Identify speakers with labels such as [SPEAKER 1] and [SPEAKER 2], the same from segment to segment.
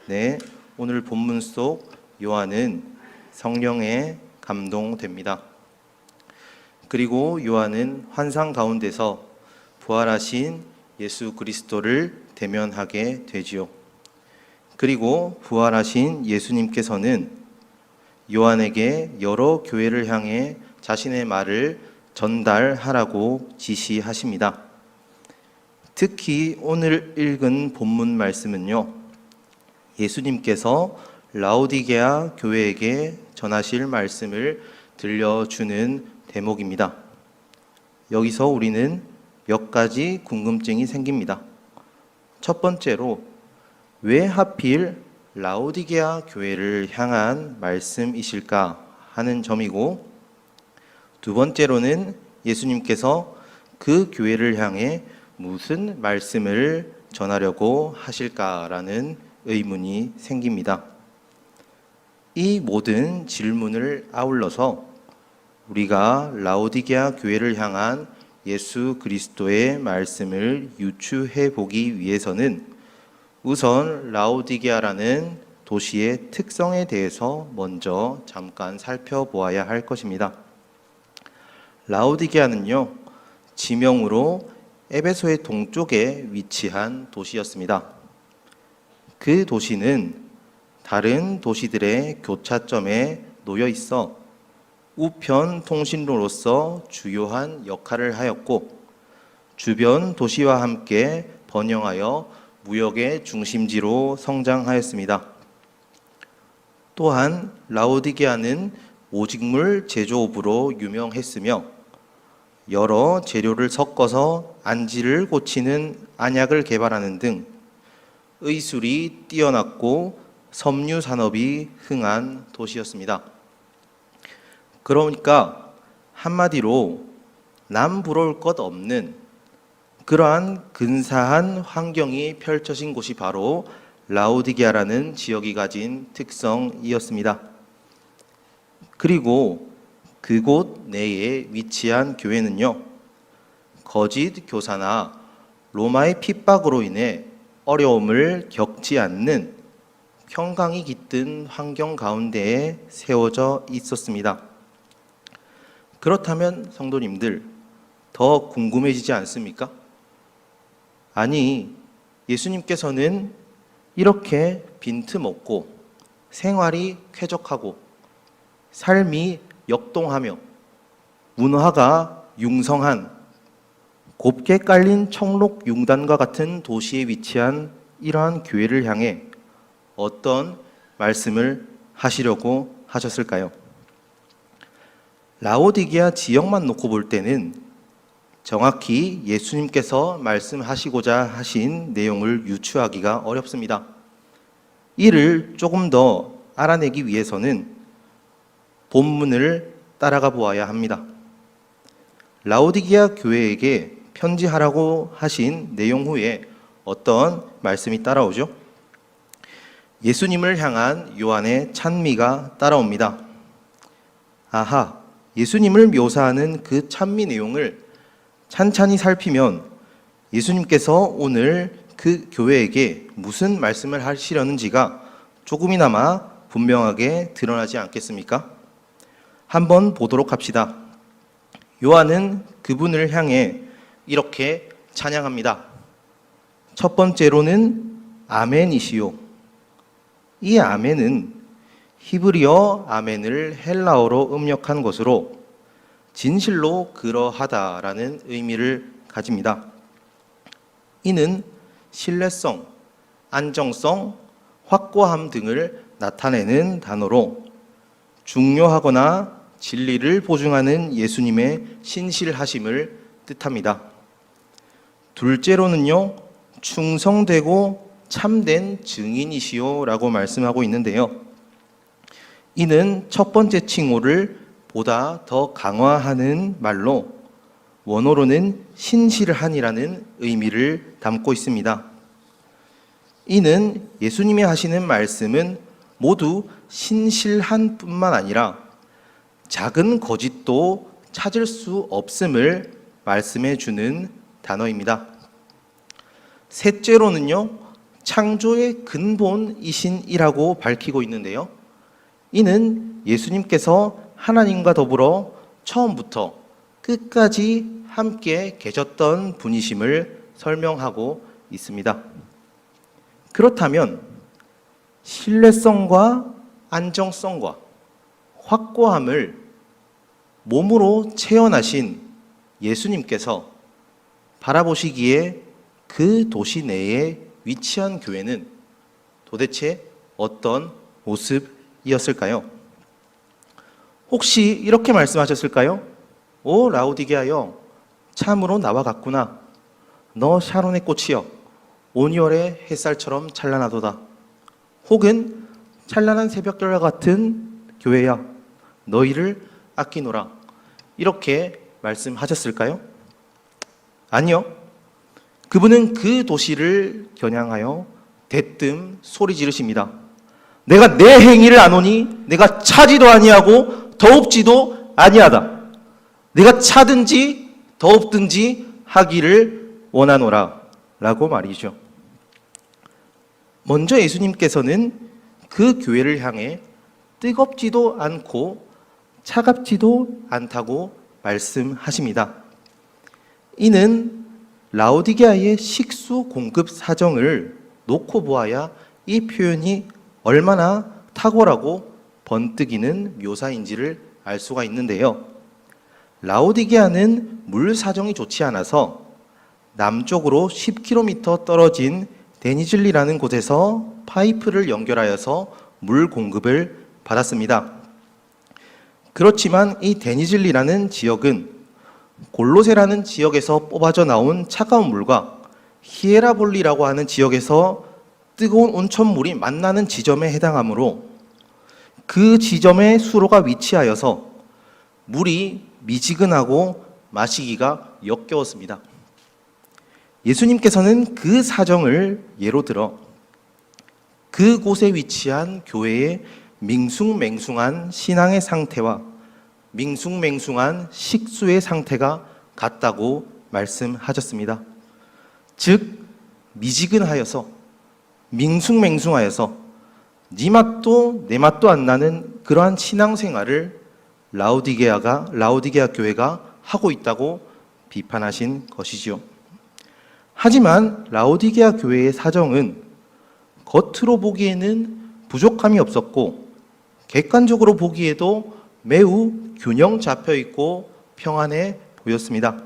[SPEAKER 1] 네, 오늘 본문 속 요한은 성령에 감동됩니다. 그리고 요한은 환상 가운데서 부활하신 예수 그리스도를 대면하게 되지요. 그리고 부활하신 예수님께서는 요한에게 여러 교회를 향해 자신의 말을 전달하라고 지시하십니다. 특히 오늘 읽은 본문 말씀은요, 예수님께서 라오디게아 교회에게 전하실 말씀을 들려주는 대목입니다. 여기서 우리는 몇 가지 궁금증이 생깁니다. 첫 번째로, 왜 하필 라오디게아 교회를 향한 말씀이실까 하는 점이고, 두 번째로는 예수님께서 그 교회를 향해 무슨 말씀을 전하려고 하실까라는 의문이 생깁니다. 이 모든 질문을 아울러서 우리가 라오디게아 교회를 향한 예수 그리스도의 말씀을 유추해 보기 위해서는 우선 라오디게아라는 도시의 특성에 대해서 먼저 잠깐 살펴보아야 할 것입니다. 라오디게아는요, 지명으로 에베소의 동쪽에 위치한 도시였습니다. 그 도시는 다른 도시들의 교차점에 놓여 있어 우편 통신로로서 주요한 역할을 하였고, 주변 도시와 함께 번영하여 무역의 중심지로 성장하였습니다. 또한 라오디게아는 오직물 제조업으로 유명했으며, 여러 재료를 섞어서 안지를 고치는 안약을 개발하는 등 의술이 뛰어났고 섬유 산업이 흥한 도시였습니다. 그러니까 한마디로 남부러울 것 없는 그러한 근사한 환경이 펼쳐진 곳이 바로 라오디게아라는 지역이 가진 특성이었습니다. 그리고 그곳 내에 위치한 교회는요, 거짓 교사나 로마의 핍박으로 인해 어려움을 겪지 않는 평강이 깃든 환경 가운데에 세워져 있었습니다. 그렇다면 성도님들, 더 궁금해지지 않습니까? 아니, 예수님께서는 이렇게 빈틈없고 생활이 쾌적하고 삶이 역동하며 문화가 융성한 곱게 깔린 청록 융단과 같은 도시에 위치한 이러한 교회를 향해 어떤 말씀을 하시려고 하셨을까요? 라오디게아 지역만 놓고 볼 때는 정확히 예수님께서 말씀하시고자 하신 내용을 유추하기가 어렵습니다. 이를 조금 더 알아내기 위해서는 본문을 따라가 보아야 합니다. 라오디게아 교회에게 편지하라고 하신 내용 후에 어떤 말씀이 따라오죠? 예수님을 향한 요한의 찬미가 따라옵니다. 아하, 예수님을 묘사하는 그 찬미 내용을 찬찬히 살피면 예수님께서 오늘 그 교회에게 무슨 말씀을 하시려는지가 조금이나마 분명하게 드러나지 않겠습니까? 한번 보도록 합시다. 요한은 그분을 향해 이렇게 찬양합니다. 첫 번째로는 아멘이시요. 이 아멘은 히브리어 아멘을 헬라어로 음역한 것으로 진실로 그러하다라는 의미를 가집니다. 이는 신뢰성, 안정성, 확고함 등을 나타내는 단어로 중요하거나 진리를 보증하는 예수님의 신실하심을 뜻합니다. 둘째로는요, 충성되고 참된 증인이시오 라고 말씀하고 있는데요, 이는 첫 번째 칭호를 보다 더 강화하는 말로 원어로는 신실한이라는 의미를 담고 있습니다. 이는 예수님이 하시는 말씀은 모두 신실한 뿐만 아니라 작은 거짓도 찾을 수 없음을 말씀해 주는 단어입니다. 셋째로는요, 창조의 근본이신이라고 밝히고 있는데요. 이는 예수님께서 하나님과 더불어 처음부터 끝까지 함께 계셨던 분이심을 설명하고 있습니다. 그렇다면 신뢰성과 안정성과 확고함을 몸으로 체현하신 예수님께서 바라보시기에 그 도시 내에 위치한 교회는 도대체 어떤 모습이었을까요? 혹시 이렇게 말씀하셨을까요? 오 라오디게아여, 참으로 나와 같구나. 너 샤론의 꽃이여, 온열의 햇살처럼 찬란하도다. 혹은 찬란한 새벽별과 같은 교회야, 너희를 아끼노라. 이렇게 말씀하셨을까요? 아니요. 그분은 그 도시를 겨냥하여 대뜸 소리 지르십니다. 내가 내 행위를 아노니 내가 차지도 아니하고 더웁지도 아니하다. 내가 차든지 더웁든지 하기를 원하노라 라고 말이죠. 먼저 예수님께서는 그 교회를 향해 뜨겁지도 않고 차갑지도 않다고 말씀하십니다. 이는 라오디게아의 식수 공급 사정을 놓고 보아야 이 표현이 얼마나 탁월하고 번뜩이는 묘사인지를 알 수가 있는데요. 라오디게아는 물 사정이 좋지 않아서 남쪽으로 10km 떨어진 데니즐리라는 곳에서 파이프를 연결하여서 물 공급을 받았습니다. 그렇지만 이 데니즐리라는 지역은 골로세라는 지역에서 뽑아져 나온 차가운 물과 히에라볼리라고 하는 지역에서 뜨거운 온천물이 만나는 지점에 해당하므로 그 지점에 수로가 위치하여서 물이 미지근하고 마시기가 역겨웠습니다. 예수님께서는 그 사정을 예로 들어 그곳에 위치한 교회의 밍숭맹숭한 신앙의 상태와 밍숭맹숭한 식수의 상태가 같다고 말씀하셨습니다. 즉 미지근하여서 밍숭맹숭하여서 네 맛도 내 맛도 안 나는 그러한 신앙생활을 라오디게아 교회가 하고 있다고 비판하신 것이지요. 하지만 라오디게아 교회의 사정은 겉으로 보기에는 부족함이 없었고 객관적으로 보기에도 매우 균형 잡혀 있고 평안해 보였습니다.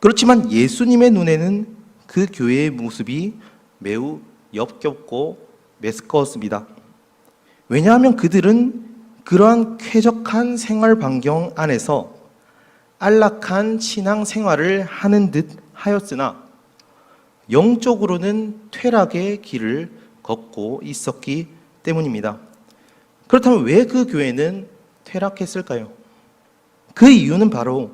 [SPEAKER 1] 그렇지만 예수님의 눈에는 그 교회의 모습이 매우 역겹고 메스꺼웠습니다. 왜냐하면 그들은 그러한 쾌적한 생활 반경 안에서 안락한 신앙 생활을 하는 듯 하였으나 영적으로는 퇴락의 길을 걷고 있었기 때문입니다. 그렇다면 왜 그 교회는 퇴락했을까요? 그 이유는 바로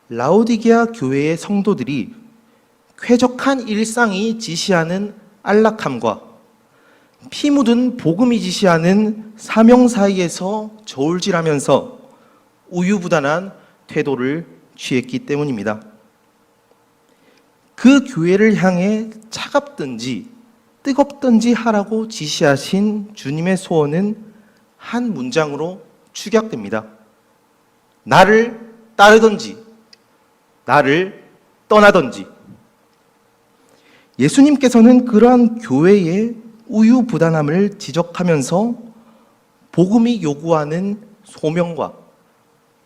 [SPEAKER 1] 라오디게아 교회의 성도들이 쾌적한 일상이 지시하는 안락함과 피 묻은 복음이 지시하는 사명 사이에서 저울질하면서 우유부단한 태도를 취했기 때문입니다. 그 교회를 향해 차갑든지 뜨겁든지 하라고 지시하신 주님의 소원은 한 문장으로 축약됩니다. 나를 따르든지 나를 떠나든지. 예수님께서는 그러한 교회의 우유부단함을 지적하면서 복음이 요구하는 소명과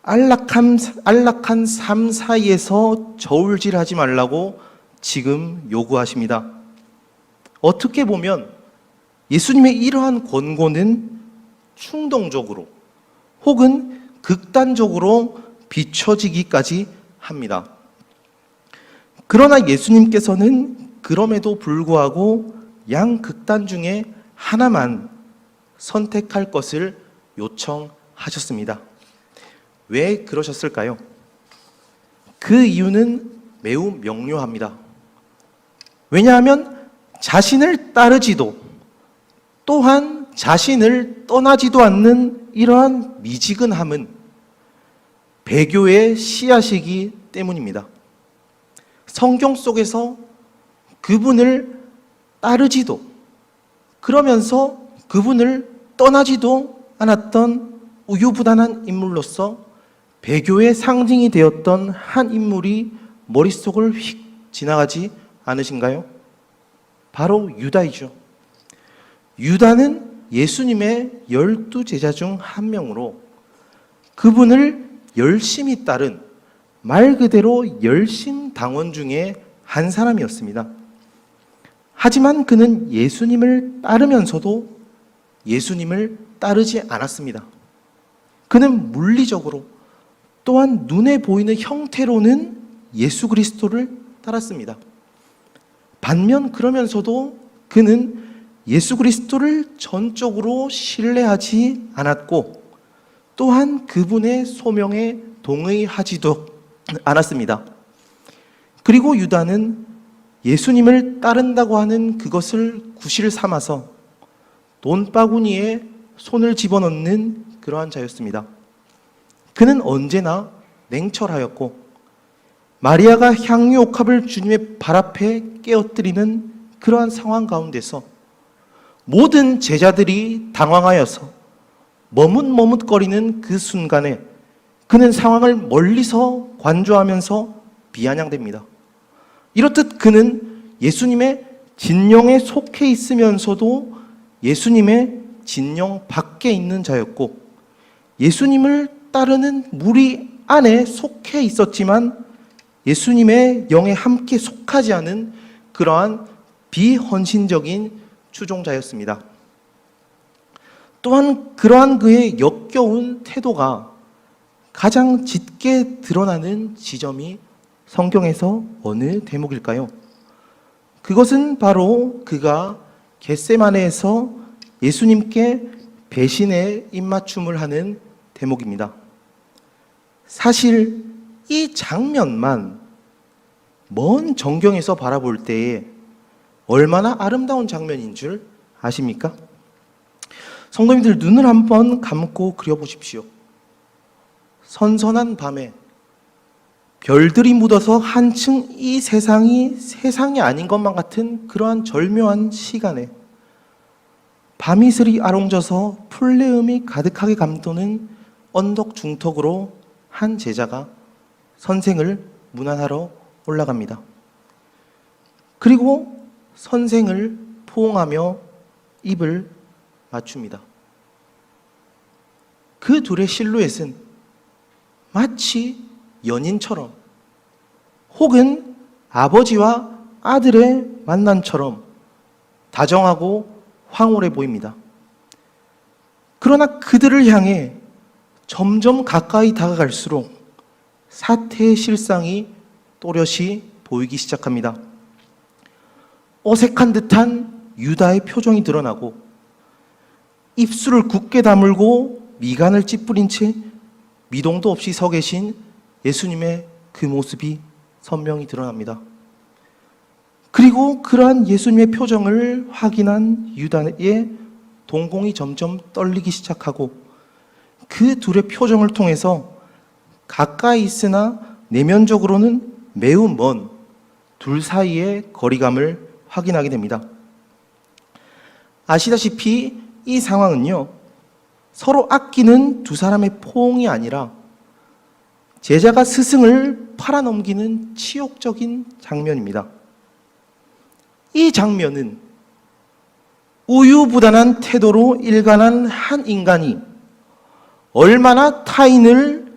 [SPEAKER 1] 안락한 삶 사이에서 저울질하지 말라고 지금 요구하십니다. 어떻게 보면 예수님의 이러한 권고는 충동적으로 혹은 극단적으로 비춰지기까지 합니다. 그러나 예수님께서는 그럼에도 불구하고 양극단 중에 하나만 선택할 것을 요청하셨습니다. 왜 그러셨을까요? 그 이유는 매우 명료합니다. 왜냐하면 자신을 따르지도 또한 자신을 떠나지도 않는 이러한 미지근함은 배교의 씨앗이기 때문입니다. 성경 속에서 그분을 따르지도, 그러면서 그분을 떠나지도 않았던 우유부단한 인물로서 배교의 상징이 되었던 한 인물이 머릿속을 휙 지나가지 않으신가요? 바로 유다이죠. 유다는 예수님의 12제자 중 한 명으로 그분을 열심히 따른 말 그대로 열심당원 중에 한 사람이었습니다. 하지만 그는 예수님을 따르면서도 예수님을 따르지 않았습니다. 그는 물리적으로 또한 눈에 보이는 형태로는 예수 그리스도를 따랐습니다. 반면 그러면서도 그는 예수 그리스도를 전적으로 신뢰하지 않았고 또한 그분의 소명에 동의하지도 않았습니다. 그리고 유다는 예수님을 따른다고 하는 그것을 구실 삼아서 돈바구니에 손을 집어넣는 그러한 자였습니다. 그는 언제나 냉철하였고 마리아가 향유 옥합을 주님의 발 앞에 깨어뜨리는 그러한 상황 가운데서 모든 제자들이 당황하여서 머뭇머뭇거리는 그 순간에 그는 상황을 멀리서 관조하면서 비아냥댑니다. 이렇듯 그는 예수님의 진영에 속해 있으면서도 예수님의 진영 밖에 있는 자였고 예수님을 따르는 무리 안에 속해 있었지만 예수님의 영에 함께 속하지 않은 그러한 비헌신적인 추종자였습니다. 또한 그러한 그의 역겨운 태도가 가장 짙게 드러나는 지점이 성경에서 어느 대목일까요? 그것은 바로 그가 겟세마네에서 예수님께 배신의 입맞춤을 하는 대목입니다. 사실 이 장면만 먼 정경에서 바라볼 때에 얼마나 아름다운 장면인 줄 아십니까? 성도님들 눈을 한번 감고 그려보십시오. 선선한 밤에 별들이 묻어서 한층 이 세상이 아닌 것만 같은 그러한 절묘한 시간에 밤이슬이 아롱져서 풀내음이 가득하게 감도는 언덕 중턱으로 한 제자가 선생을 문안하러 올라갑니다. 그리고 선생을 포옹하며 입을 맞춥니다. 그 둘의 실루엣은 마치 연인처럼 혹은 아버지와 아들의 만남처럼 다정하고 황홀해 보입니다. 그러나 그들을 향해 점점 가까이 다가갈수록 사태의 실상이 또렷이 보이기 시작합니다. 어색한 듯한 유다의 표정이 드러나고 입술을 굳게 다물고 미간을 찌푸린 채 미동도 없이 서 계신 예수님의 그 모습이 선명히 드러납니다. 그리고 그러한 예수님의 표정을 확인한 유다의 동공이 점점 떨리기 시작하고 그 둘의 표정을 통해서 가까이 있으나 내면적으로는 매우 먼 둘 사이의 거리감을 확인하게 됩니다. 아시다시피 이 상황은요, 서로 아끼는 두 사람의 포옹이 아니라 제자가 스승을 팔아넘기는 치욕적인 장면입니다. 이 장면은 우유부단한 태도로 일관한 한 인간이 얼마나 타인을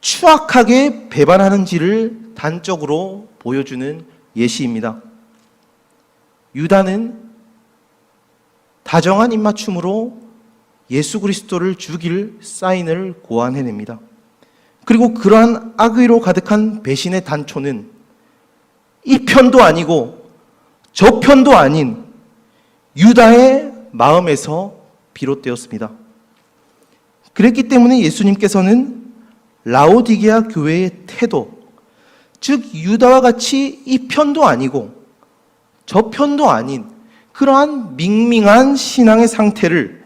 [SPEAKER 1] 추악하게 배반하는지를 단적으로 보여주는 예시입니다. 유다는 다정한 입맞춤으로 예수 그리스도를 죽일 사인을 고안해냅니다. 그리고 그러한 악의로 가득한 배신의 단초는 이 편도 아니고 저 편도 아닌 유다의 마음에서 비롯되었습니다. 그랬기 때문에 예수님께서는 라오디게아 교회의 태도, 즉 유다와 같이 이 편도 아니고 저 편도 아닌 그러한 밍밍한 신앙의 상태를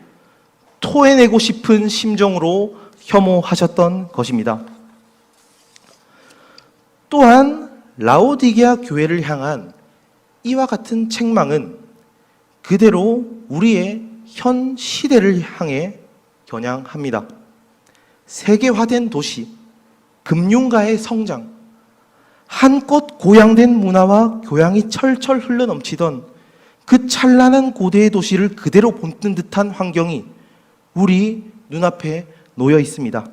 [SPEAKER 1] 토해내고 싶은 심정으로 혐오하셨던 것입니다. 또한 라오디게아 교회를 향한 이와 같은 책망은 그대로 우리의 현 시대를 향해 겨냥합니다. 세계화된 도시, 금융가의 성장, 한껏 고양된 문화와 교양이 철철 흘러넘치던 그 찬란한 고대의 도시를 그대로 본뜬 듯한 환경이 우리 눈앞에 놓여 있습니다.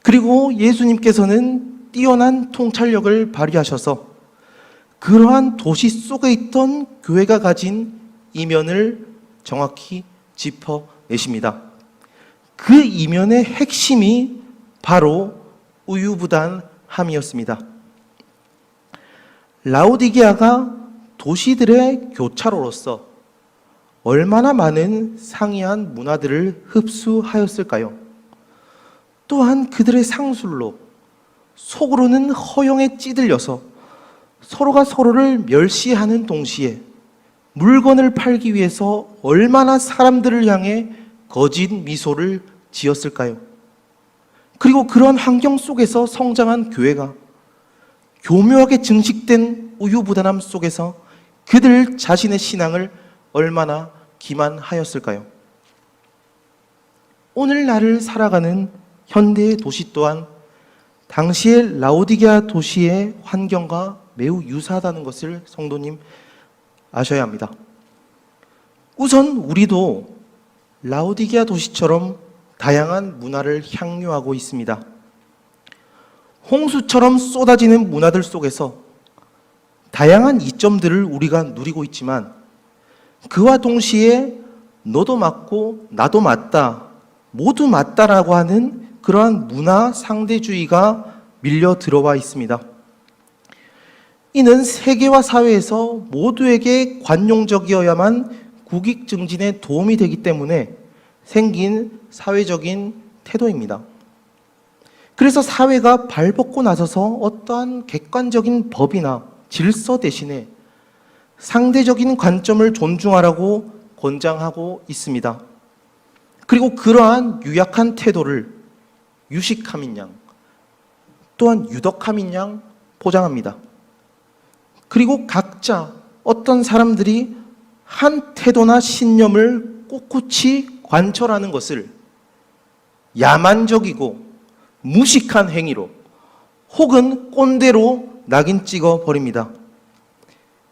[SPEAKER 1] 그리고 예수님께서는 뛰어난 통찰력을 발휘하셔서 그러한 도시 속에 있던 교회가 가진 이면을 정확히 짚어내십니다. 그 이면의 핵심이 바로 우유부단함이었습니다. 라오디게아가 도시들의 교차로로서 얼마나 많은 상이한 문화들을 흡수하였을까요? 또한 그들의 상술로 속으로는 허영에 찌들려서 서로가 서로를 멸시하는 동시에 물건을 팔기 위해서 얼마나 사람들을 향해 거짓 미소를 지었을까요? 그리고 그런 환경 속에서 성장한 교회가 교묘하게 증식된 우유부단함 속에서 그들 자신의 신앙을 얼마나 기만하였을까요? 오늘날을 살아가는 현대의 도시 또한 당시의 라오디게아 도시의 환경과 매우 유사하다는 것을 성도님 아셔야 합니다. 우선 우리도 라오디게아 도시처럼 다양한 문화를 향유하고 있습니다. 홍수처럼 쏟아지는 문화들 속에서 다양한 이점들을 우리가 누리고 있지만 그와 동시에 너도 맞고 나도 맞다, 모두 맞다라고 하는 그러한 문화 상대주의가 밀려 들어와 있습니다. 이는 세계화 사회에서 모두에게 관용적이어야만 국익 증진에 도움이 되기 때문에 생긴 사회적인 태도입니다. 그래서 사회가 발벗고 나서서 어떠한 객관적인 법이나 질서 대신에 상대적인 관점을 존중하라고 권장하고 있습니다. 그리고 그러한 유약한 태도를 유식함인 양, 또한 유덕함인 양 포장합니다. 그리고 각자 어떤 사람들이 한 태도나 신념을 꿋꿋이 관철하는 것을 야만적이고 무식한 행위로 혹은 꼰대로 낙인 찍어 버립니다.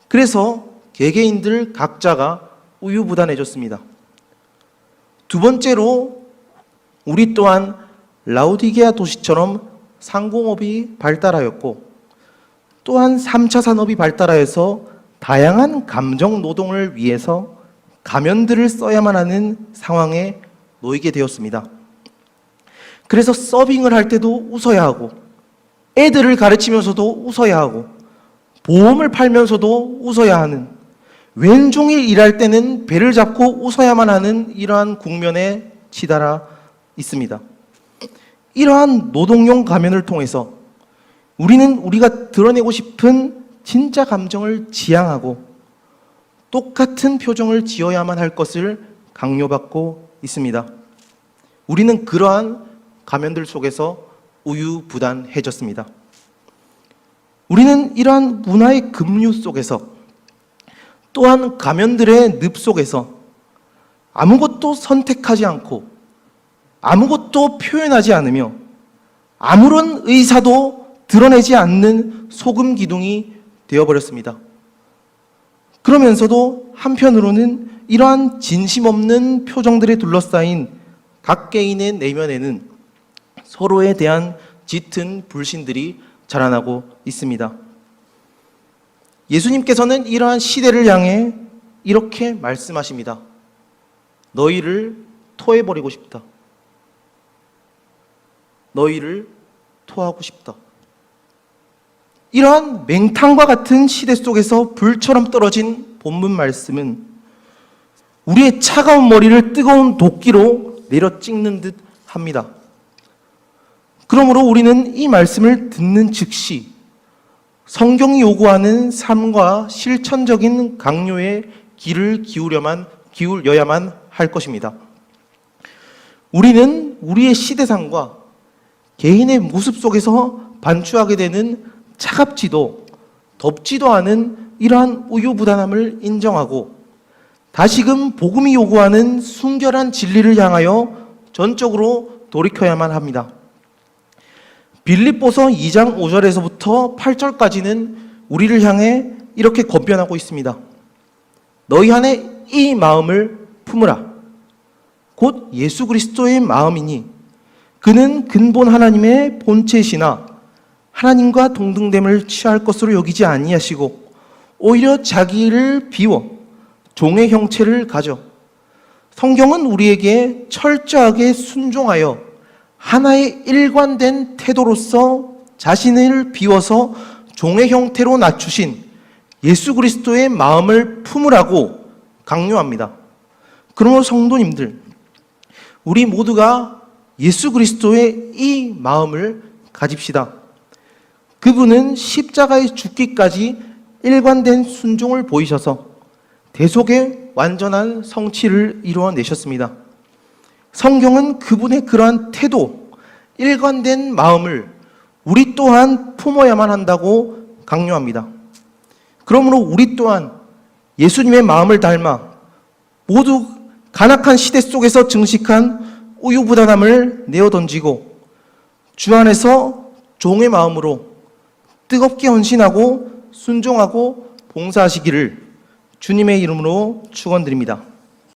[SPEAKER 1] 그래서 개개인들 각자가 우유부단해졌습니다. 두 번째로 우리 또한 라오디게아 도시처럼 상공업이 발달하였고 또한 3차 산업이 발달하여서 다양한 감정 노동을 위해서 가면들을 써야만 하는 상황에 놓이게 되었습니다. 그래서 서빙을 할 때도 웃어야 하고 애들을 가르치면서도 웃어야 하고 보험을 팔면서도 웃어야 하는 왼종일 일할 때는 배를 잡고 웃어야만 하는 이러한 국면에 치달아 있습니다. 이러한 노동용 가면을 통해서 우리는 우리가 드러내고 싶은 진짜 감정을 지향하고 똑같은 표정을 지어야만 할 것을 강요받고 있습니다. 우리는 그러한 가면들 속에서 우유부단해졌습니다. 우리는 이러한 문화의 급류 속에서 또한 가면들의 늪 속에서 아무것도 선택하지 않고 아무것도 표현하지 않으며 아무런 의사도 드러내지 않는 소금 기둥이 되어버렸습니다. 그러면서도 한편으로는 이러한 진심 없는 표정들에 둘러싸인 각 개인의 내면에는 서로에 대한 짙은 불신들이 자라나고 있습니다. 예수님께서는 이러한 시대를 향해 이렇게 말씀하십니다. 너희를 토해버리고 싶다. 너희를 토하고 싶다. 이러한 맹탕과 같은 시대 속에서 불처럼 떨어진 본문 말씀은 우리의 차가운 머리를 뜨거운 도끼로 내려 찍는 듯 합니다. 그러므로 우리는 이 말씀을 듣는 즉시 성경이 요구하는 삶과 실천적인 강요에 귀를 기울여야만 할 것입니다. 우리는 우리의 시대상과 개인의 모습 속에서 반추하게 되는 차갑지도 덥지도 않은 이러한 우유부단함을 인정하고 다시금 복음이 요구하는 순결한 진리를 향하여 전적으로 돌이켜야만 합니다. 빌립보서 2장 5절에서부터 8절까지는 우리를 향해 이렇게 권면하고 있습니다. 너희 안에 이 마음을 품으라. 곧 예수 그리스도의 마음이니 그는 근본 하나님의 본체시나 하나님과 동등됨을 취할 것으로 여기지 아니하시고 오히려 자기를 비워 종의 형체를 가져 성경은 우리에게 철저하게 순종하여 하나의 일관된 태도로서 자신을 비워서 종의 형태로 낮추신 예수 그리스도의 마음을 품으라고 강요합니다. 그러므로 성도님들, 우리 모두가 예수 그리스도의 이 마음을 가집시다. 그분은 십자가에 죽기까지 일관된 순종을 보이셔서 대속의 완전한 성취를 이루어내셨습니다. 성경은 그분의 그러한 태도, 일관된 마음을 우리 또한 품어야만 한다고 강요합니다. 그러므로 우리 또한 예수님의 마음을 닮아 모두 간악한 시대 속에서 증식한 우유부단함을 내어던지고 주 안에서 종의 마음으로 뜨겁게 헌신하고 순종하고 봉사하시기를 주님의 이름으로 축원드립니다.